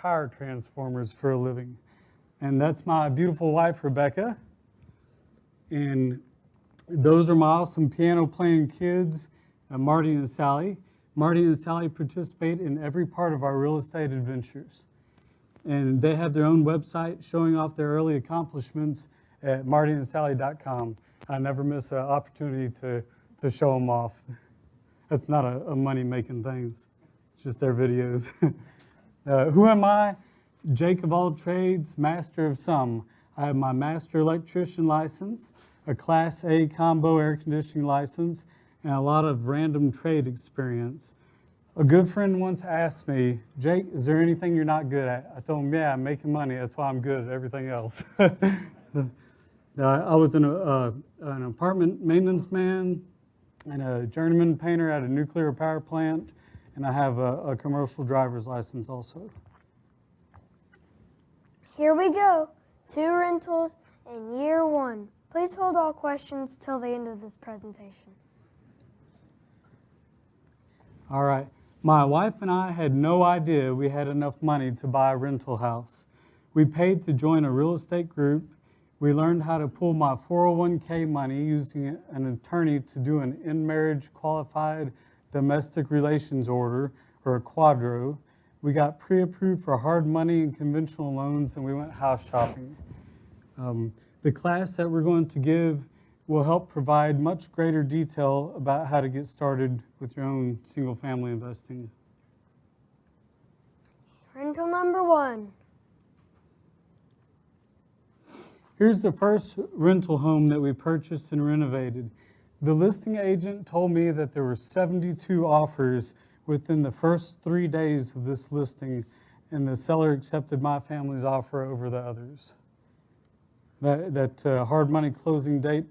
power transformers for a living. And that's my beautiful wife, Rebecca. And those are my awesome piano-playing kids, Marty and Sally. Marty and Sally participate in every part of our real estate adventures. And they have their own website showing off their early accomplishments at marty&sally.com. I never miss an opportunity to show them off. That's not a money-making thing. It's just their videos. Who am I? Jake of all trades, master of some. I have my master electrician license, a Class A combo air conditioning license, and a lot of random trade experience. A good friend once asked me, Jake, is there anything you're not good at? I told him, yeah, I'm making money. That's why I'm good at everything else. I was an apartment maintenance man and a journeyman painter at a nuclear power plant, and I have a commercial driver's license also. Here we go. 2 rentals in year 1. Please hold all questions till the end of this presentation. All right. My wife and I had no idea we had enough money to buy a rental house. We paid to join a real estate group. We learned how to pull my 401k money using an attorney to do an in-marriage qualified domestic relations order, or a quadro. We got pre-approved for hard money and conventional loans, and we went house shopping. The class that we're going to give will help provide much greater detail about how to get started with your own single-family investing. Rental number 1. Here's the first rental home that we purchased and renovated. The listing agent told me that there were 72 offers within the first 3 days of this listing, and the seller accepted my family's offer over the others. That hard money closing date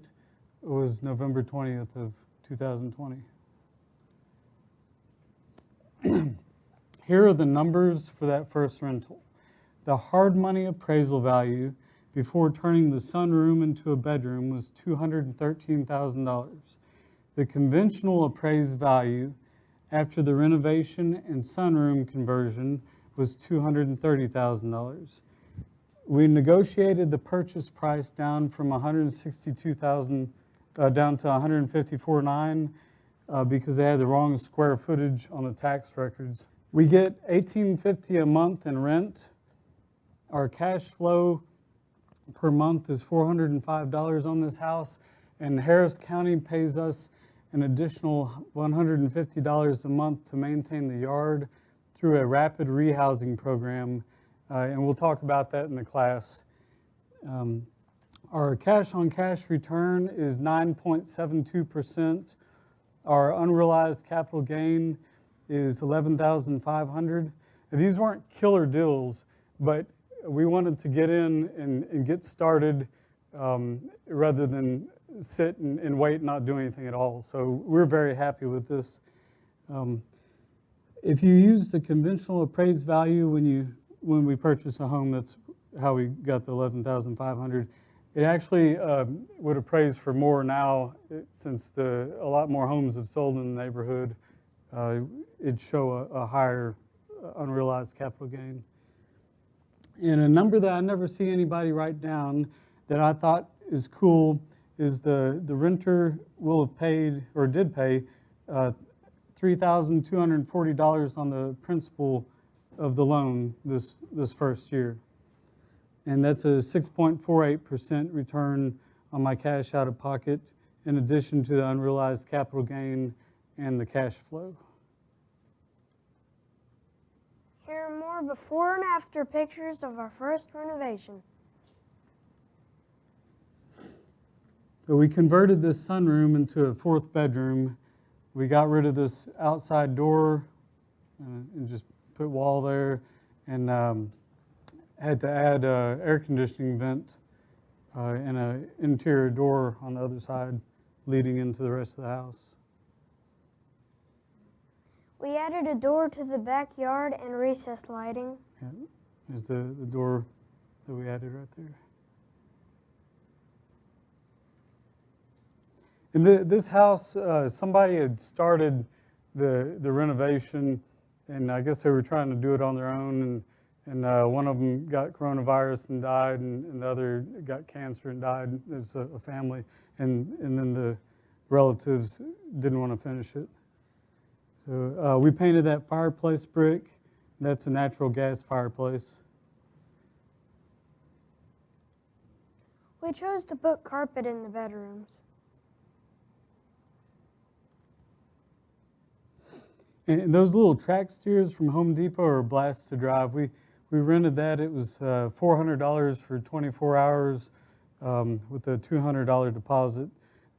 was November 20th of 2020. Here are the numbers for that first rental. The hard money appraisal value before turning the sunroom into a bedroom was $213,000. The conventional appraised value after the renovation and sunroom conversion was $230,000. We negotiated the purchase price down from $162,000 down to $154,900 because they had the wrong square footage on the tax records. We get $1,850 a month in rent. Our cash flow per month is $405 on this house, and Harris County pays us an additional $150 a month to maintain the yard through a rapid rehousing program, and we'll talk about that in the class. Our cash-on-cash return is 9.72%. Our unrealized capital gain is $11,500. These weren't killer deals, but we wanted to get in and get started rather than sit and wait and not do anything at all. So we're very happy with this. If you use the conventional appraised value when we purchase a home, that's how we got the $11,500. It actually would appraise for more now, since a lot more homes have sold in the neighborhood. It'd show a higher unrealized capital gain. And a number that I never see anybody write down that I thought is cool is the renter will have paid, or did pay, $3,240 on the principal of the loan this first year. And that's a 6.48% return on my cash out of pocket, in addition to the unrealized capital gain and the cash flow. Here are more before and after pictures of our first renovation. So we converted this sunroom into a 4th bedroom. We got rid of this outside door and just put wall there, and had to add an air conditioning vent and an interior door on the other side leading into the rest of the house. We added a door to the backyard and recessed lighting. Yeah, there's the door that we added right there. In this house, somebody had started the renovation, and I guess they were trying to do it on their own, And one of them got coronavirus and died, and the other got cancer and died. It was a family, and then the relatives didn't want to finish it. So we painted that fireplace brick. That's a natural gas fireplace. We chose to put carpet in the bedrooms. And those little track steers from Home Depot are a blast to drive. We rented that. It was $400 for 24 hours with a $200 deposit.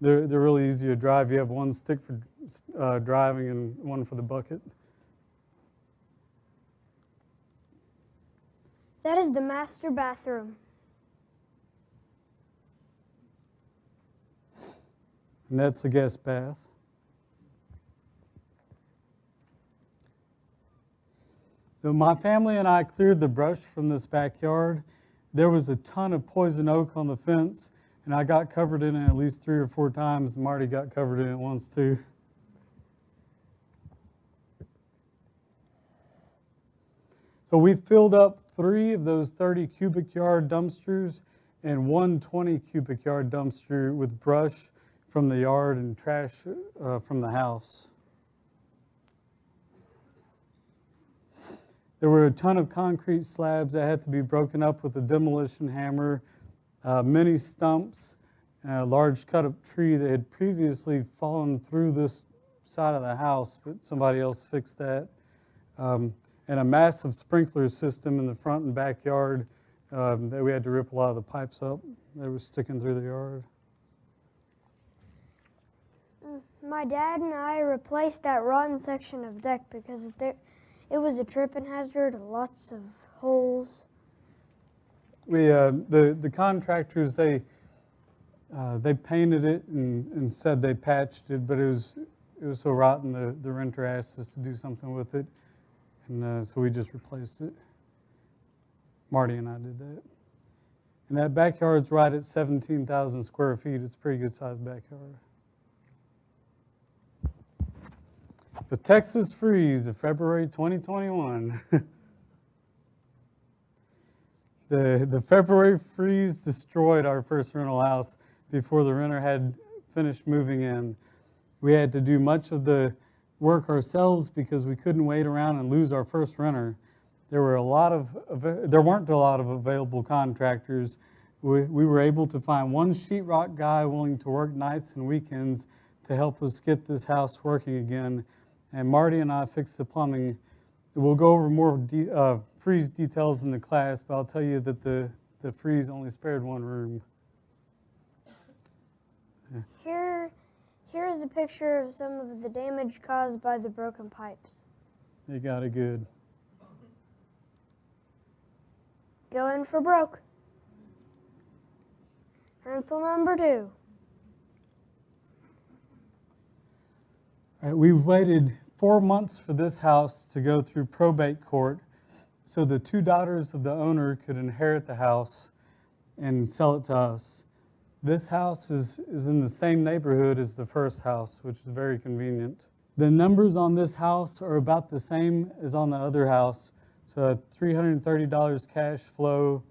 They're really easy to drive. You have one stick for driving and one for the bucket. That is the master bathroom. And that's the guest bath. So my family and I cleared the brush from this backyard. There was a ton of poison oak on the fence, and I got covered in it at least 3 or 4 times. Marty got covered in it once too. So we filled up 3 of those 30 cubic yard dumpsters and 1 20 cubic yard dumpster with brush from the yard and trash from the house. There were a ton of concrete slabs that had to be broken up with a demolition hammer, many stumps, and a large cut-up tree that had previously fallen through this side of the house, but somebody else fixed that. And a massive sprinkler system in the front and backyard that we had to rip a lot of the pipes up that were sticking through the yard. My dad and I replaced that rotten section of deck because it was a tripping hazard, lots of holes. We the contractors they painted it and said they patched it, but it was so rotten the renter asked us to do something with it, and so we just replaced it. Marty and I did that. And that backyard's right at 17,000 square feet. It's a pretty good sized backyard. The Texas freeze of February 2021. The February freeze destroyed our first rental house before the renter had finished moving in. We had to do much of the work ourselves because we couldn't wait around and lose our first renter. There weren't a lot of available contractors. We were able to find one sheetrock guy willing to work nights and weekends to help us get this house working again. And Marty and I fixed the plumbing. We'll go over more freeze details in the class, but I'll tell you that the freeze only spared one room. Here is a picture of some of the damage caused by the broken pipes. You got it good. Going for broke. Rental number 2. All right, we waited 4 months for this house to go through probate court so the 2 daughters of the owner could inherit the house and sell it to us. This house is in the same neighborhood as the first house, which is very convenient. The numbers on this house are about the same as on the other house. So $330 cash flow,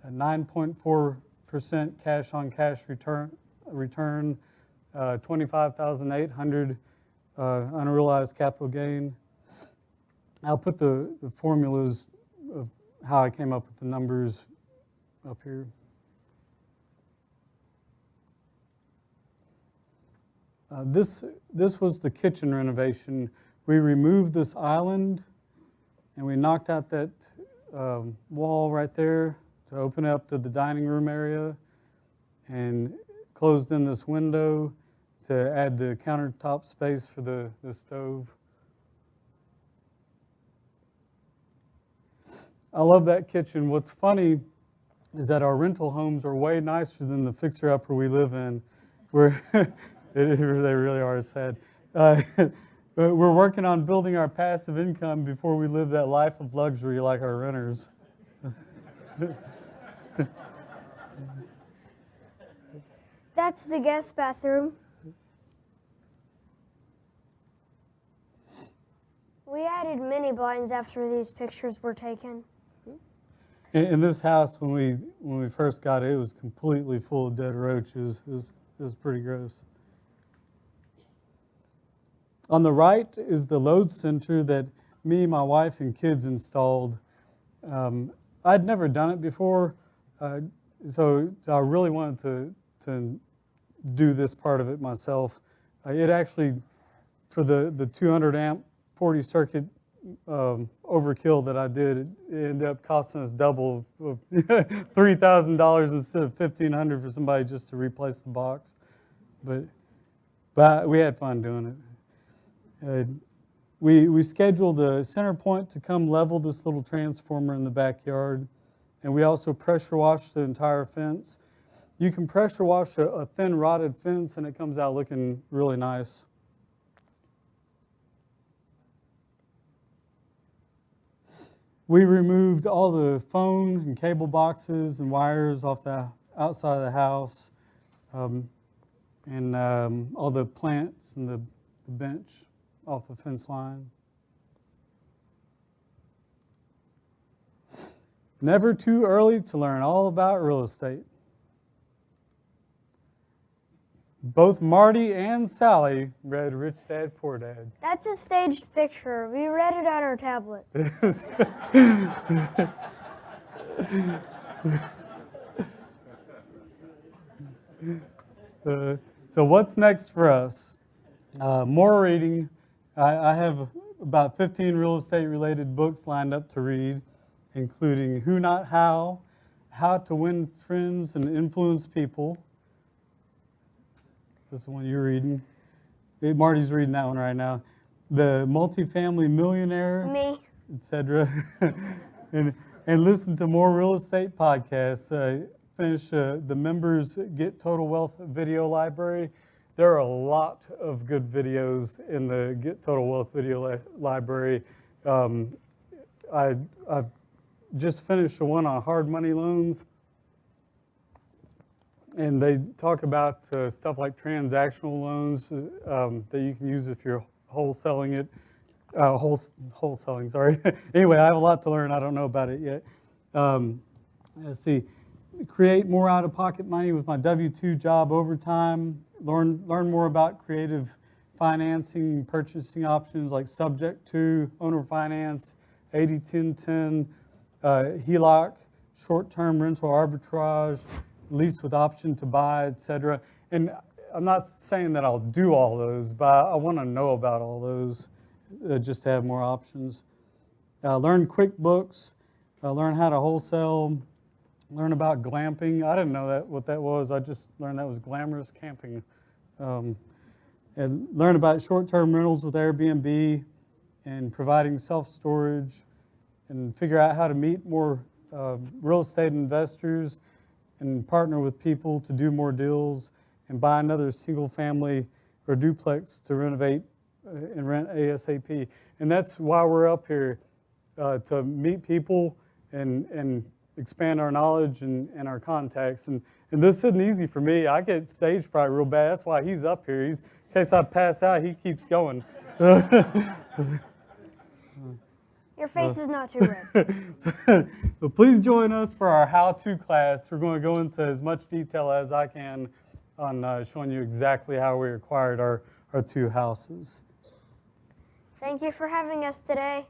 a 9.4% cash on cash return, 25,800 unrealized capital gain. I'll put the formulas of how I came up with the numbers up here. This was the kitchen renovation. We removed this island and we knocked out that wall right there to open up to the dining room area and closed in this window to add the countertop space for the stove. I love that kitchen. What's funny is that our rental homes are way nicer than the fixer-upper we live in. They really are sad. We're working on building our passive income before we live that life of luxury like our renters. That's the guest bathroom. We added mini blinds after these pictures were taken. In this house, when we first got it, it was completely full of dead roaches. It was pretty gross. On the right is the load center that me, my wife, and kids installed. I'd never done it before, so I really wanted to do this part of it myself. It actually, for the 200 amp 40 circuit overkill that I did, it ended up costing us double, $3,000 instead of $1,500 for somebody just to replace the box. But we had fun doing it. We scheduled a center point to come level this little transformer in the backyard, and we also pressure washed the entire fence. You can pressure wash a thin rotted fence and it comes out looking really nice. We removed all the phone and cable boxes and wires off the outside of the house, and all the plants and the bench off the fence line. Never too early to learn all about real estate. Both Marty and Sally read Rich Dad, Poor Dad. That's a staged picture. We read it on our tablets. So what's next for us? More reading. I have about 15 real estate related books lined up to read, including Who Not How, How to Win Friends and Influence People. This is the one you're reading. Marty's reading that one right now. The Multifamily Millionaire, Me. etc. and listen to more real estate podcasts. Finish the members Get Total Wealth video library. There are a lot of good videos in the Get Total Wealth video library. I've just finished the one on hard money loans. And they talk about stuff like transactional loans that you can use if you're wholesaling it. Wholesaling, sorry. Anyway, I have a lot to learn. I don't know about it yet. Let's see. Create more out-of-pocket money with my W-2 job overtime. Learn more about creative financing, purchasing options like subject to, owner finance, 80-10-10, HELOC, short-term rental arbitrage, lease with option to buy, etc. And I'm not saying that I'll do all those, but I want to know about all those just to have more options. Learn QuickBooks, learn how to wholesale, learn about glamping. I didn't know what that was. I just learned that was glamorous camping. And learn about short-term rentals with Airbnb and providing self-storage, and figure out how to meet more real estate investors and partner with people to do more deals and buy another single family or duplex to renovate and rent ASAP. And that's why we're up here, to meet people and expand our knowledge and our contacts. And this isn't easy for me. I get stage fright real bad. That's why he's up here. In case I pass out, he keeps going. Your face is not too red. So please join us for our how-to class. We're going to go into as much detail as I can on showing you exactly how we acquired our two houses. Thank you for having us today.